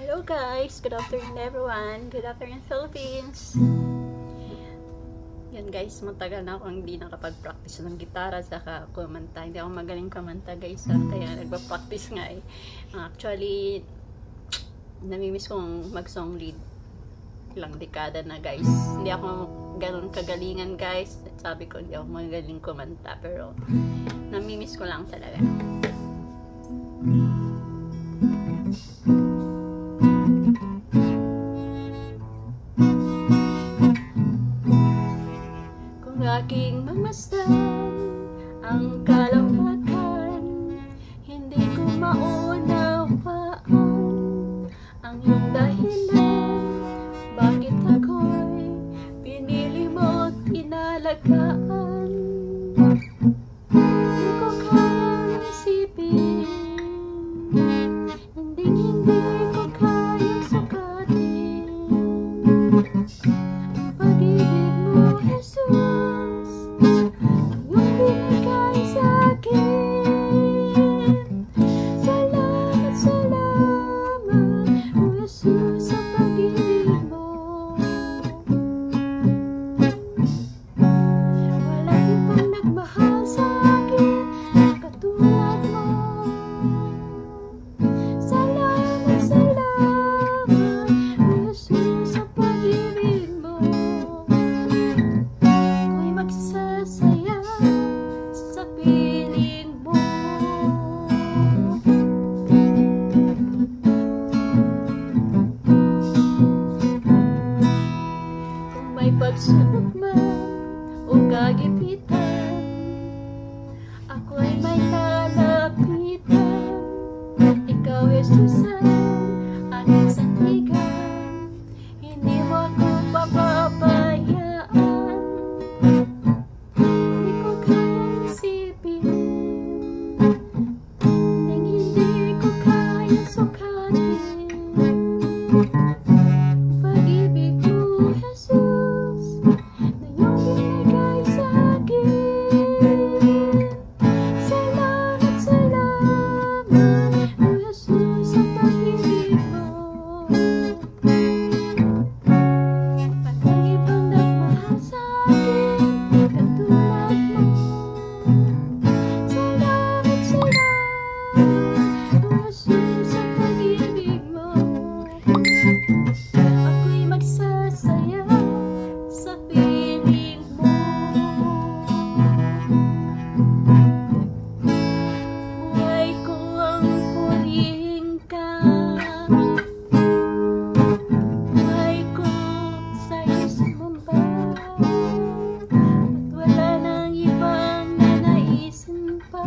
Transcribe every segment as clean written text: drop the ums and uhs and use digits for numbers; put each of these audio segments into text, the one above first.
Hello guys, good afternoon everyone. Good afternoon Philippines. Yan guys, matagal na akong hindi nakapag-practice ng gitara saka kumanta. Hindi ako magaling kumanta guys, kaya nagpa-practice nga eh. Actually, namimiss kong mag-song lead ilang dekada na guys. Hindi ako ganun kagalingan guys. Sabi ko hindi ako magaling kumanta, pero namimiss ko lang talaga. Kung aking mamasdan ang kalamakan, hindi ko maunawaan ang iyong dahilan. Bakit ako'y pinili mo't pinalagaan? Hindi ko kayang isipin, hindi ko kayang sukatin ang pag-ibig mo, Jesus, iyong binigay sa'kin. Salamat, salamat, O Jesus, sa pag-ibig mo. Walang ibang nagmahal sa'kin katulad mo. Salamat, salamat, O Jesus, sa pag-ibig mo. Ako'y magsasaya sa piling mo. Kung may pagsubok man o kagipitan, ako'y may lalapitan. Ikaw, Jesus, ang aking sandigan. Hindi mo ako pababayaan. Hindi ko kayang isipin, hindi ko kayang sukatin pag-ibig mo, Jesus, na iyong binigay sa'kin. Salamat, salamat, O Jesus, sa pag-ibig mo. Walang ibang nagmahal sa'kin katulad mo. Salamat, salamat, O Jesus, sa pag-ibig mo. Ako'y magsasaya sa piling mo. Buhay ko ang purihin ka. Buhay ko sa'yo sumamba. At wala nang ibang nanaisin pa,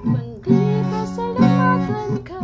kundi pasalamatan ka.